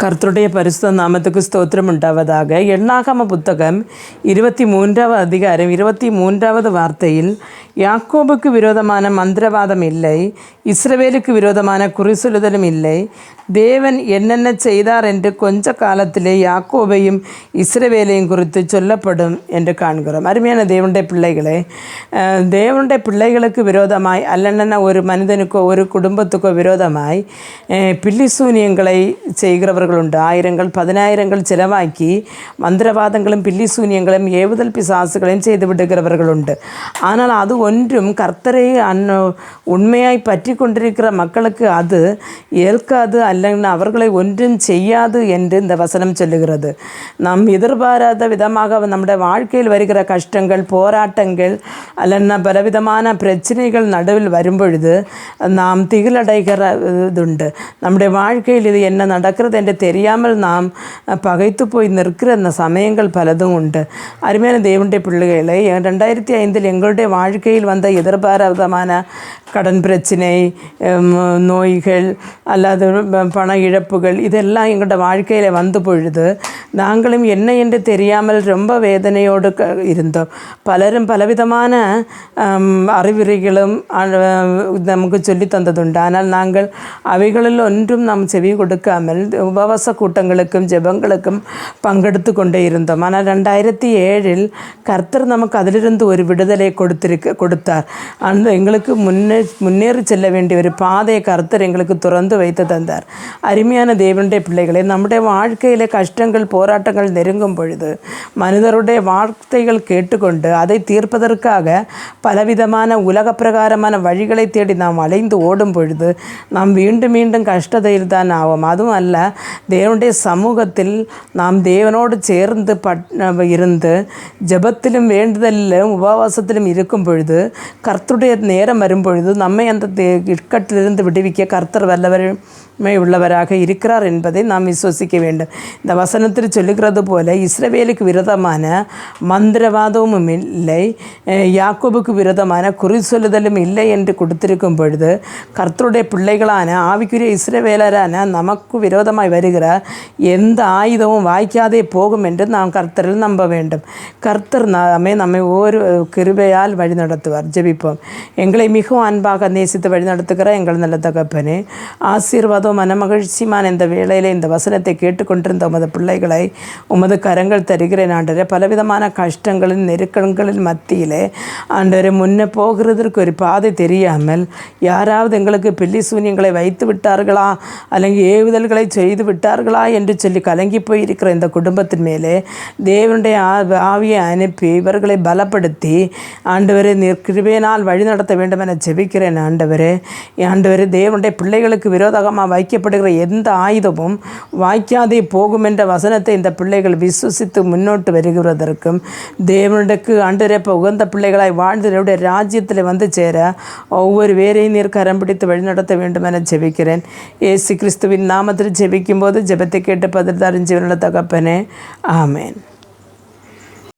கர்த்தருடைய பரிசுத்த நாமத்துக்கு ஸ்தோத்திரம் உண்டாவதாக. எண்ணாகம புத்தகம் 23வது அதிகாரம் 23வது வார்த்தையில், யாக்கோபுக்கு விரோதமான மந்திரவாதம் இல்லை, இஸ்ரவேலுக்கு விரோதமான குறிசொல்லுதலும் இல்லை. தேவன் என்னென்ன செய்தார் என்று கொஞ்ச காலத்திலே யாக்கோபையும் இஸ்ரவேலையும் குறித்து சொல்லப்படும் என்று காண்கிறோம். அருமையான தேவனுடைய பிள்ளைகளே, தேவனுடைய பிள்ளைகளுக்கு விரோதமாய் அல்லன்னா ஒரு மனிதனுக்கோ ஒரு குடும்பத்துக்கோ விரோதமாய் பில்லிசூனியங்களை செய்கிறவர்கள் உண்டு. ஆயிரங்கள் 10,000 செலவாக்கி மந்திரவாதங்களும் பில்லிசூனியங்களும் ஏவுதல் பிசாசுகளையும் செய்து விடுகிறவர்கள் உண்டு. ஆனால் அது ஒன்றும் கர்த்தரை உண்மையாய் பற்றி கொண்டிருக்கிற மக்களுக்கு அது ஏற்காது, அல்லது அவர்களை ஒன்றும் செய்யாது என்று இந்த வசனம் சொல்லுகிறது. நாம் எதிர்பாராத விதமாக நம்முடைய வாழ்க்கையில் வருகிற கஷ்டங்கள், போராட்டங்கள் அல்லன்னா பலவிதமான பிரச்சனைகள் நடுவில் வரும்பொழுது நாம் திகிலடைகிறதுண்டு. நம்முடைய வாழ்க்கையில் இது என்ன நடக்கிறது என்று தெரியாமல் நாம் பகைத்து போய் நிற்கிற அந்த சமயங்கள் பலதும் உண்டு. அருமையான தேவனுடைய பிள்ளைகளை, 2005 எங்களுடைய வாழ்க்கையில் வந்த எதிர்பாராதமான கடன் பிரச்சனை, நோய்கள் அல்லது பண இழப்புகள், இதெல்லாம் எங்களோட வாழ்க்கையில் வந்த பொழுது நாங்களும் என்ன என்று தெரியாமல் ரொம்ப வேதனையோடு இருந்தோம். பலரும் பலவிதமான அறிவுரைகளும் நமக்கு சொல்லி தந்ததுண்டு. ஆனால் நாங்கள் அவைகளில் ஒன்றும் நாம் செவி கொடுக்காமல் உபவாச கூட்டங்களுக்கும் ஜெபங்களுக்கும் பங்கெடுத்து கொண்டே இருந்தோம். ஆனால் 2007 கர்த்தர் நமக்கு அதிலிருந்து ஒரு விடுதலை கொடுத்தார். அந்த எங்களுக்கு முன்னேறி செல்ல வேண்டிய ஒரு பாதையை கர்த்தர் எங்களுக்கு துறந்து வைத்து தந்தார். அருமையான தேவனுடைய பிள்ளைகளை, நம்முடைய வாழ்க்கையிலே கஷ்டங்கள், போராட்டங்கள் நெருங்கும் பொழுது மனிதருடைய வார்த்தைகள் கேட்டுக்கொண்டு அதை தீர்ப்பதற்காக பலவிதமான உலக பிரகாரமான வழிகளை தேடி நாம் அலைந்து ஓடும் பொழுது நாம் மீண்டும் மீண்டும் கஷ்டத்தையில் தான் ஆகும். அதுவும் அல்ல, தேவனுடைய சமூகத்தில் நாம் தேவனோடு சேர்ந்து இருந்து ஜெபத்திலும் வேண்டுதலிலும் உபவாசத்திலும் இருக்கும் பொழுது கர்த்தருடைய நேரம் வரும்பொழுது நம்மை அந்த இக்கட்டிலிருந்து விடுவிக்க கர்த்தர் உள்ளவராக இருக்கிறார் என்பதை நாம் விசுவசிக்க வேண்டும். இந்த வசனத்தில் சொல்லுகிறது போல இஸ்ரவேலுக்கு விரோதமான மந்திரவாதமும் இல்லை, யாக்கோபுக்கு விரோதமான குறி சொல்லுதலும் இல்லை என்று கொடுத்திருக்கும் பொழுது கர்த்தருடைய பிள்ளைகளான ஆவிக்குரிய இஸ்ரவேலரான நமக்கு விரோதமாய் வருகிற எந்த ஆயுதமும் வாய்க்காதே போகும் என்று நாம் கர்த்தரில் நம்ப வேண்டும். கர்த்தர் நம்மை ஒவ்வொரு கிருபையால் வழி நடத்துவார். ஜெபிப்போம். எங்களை மிகவும் அன்பாக நேசித்து வழி நடத்துகிற எங்கள் நல்ல தகப்பனே, ஆசீர்வாதம் மனமகிழ்ச்சியான இந்த வேளையில் இந்த வசனத்தை கேட்டுக்கொண்டிருந்த உமது பிள்ளைகளை உமது கரங்கள் தருகிறேன் ஆண்டவரே. பலவிதமான கஷ்டங்களின் நெருக்கங்களின் மத்தியிலே ஆண்டவரே, முன்னே போகிறதற்கு ஒரு பாதை தெரியாமல் யாராவது எங்களுக்கு பில்லி சூன்யங்களை வைத்து விட்டார்களா அல்லது ஏவுதல்களை செய்து விட்டார்களா என்று சொல்லி கலங்கி போயிருக்கிற இந்த குடும்பத்தின் மேலே தேவனுடைய ஆவியை அனுப்பி இவர்களை பலப்படுத்தி ஆண்டவரே நீர் கிருபையினால் வழி நடத்த வேண்டும் என ஜெபிக்கிறேன். ஆண்டவரே தேவனுடைய பிள்ளைகளுக்கு விரோதமாக வைக்கப்படுகிற எந்த ஆயுதமும் வாய்க்காதே போகும் என்ற வசனத்தை இந்த பிள்ளைகள் விசுவசித்து முன்னோட்டு வருகிறதற்கும் தேவனுக்கு ஆண்டவரே உகந்த பிள்ளைகளாய் வாழ்ந்தவருடைய ராஜ்யத்தில் வந்து சேர ஒவ்வொரு வேரையும் நீர் கரம் பிடித்து வழிநடத்த வேண்டும் என ஜெபிக்கிறேன். இயேசு கிறிஸ்துவின் நாமத்தில் ஜெபிக்கும் போது ஜெபத்தை கேட்டு பதில் அறிஞ்சவர்கள தகப்பனே, ஆமேன்.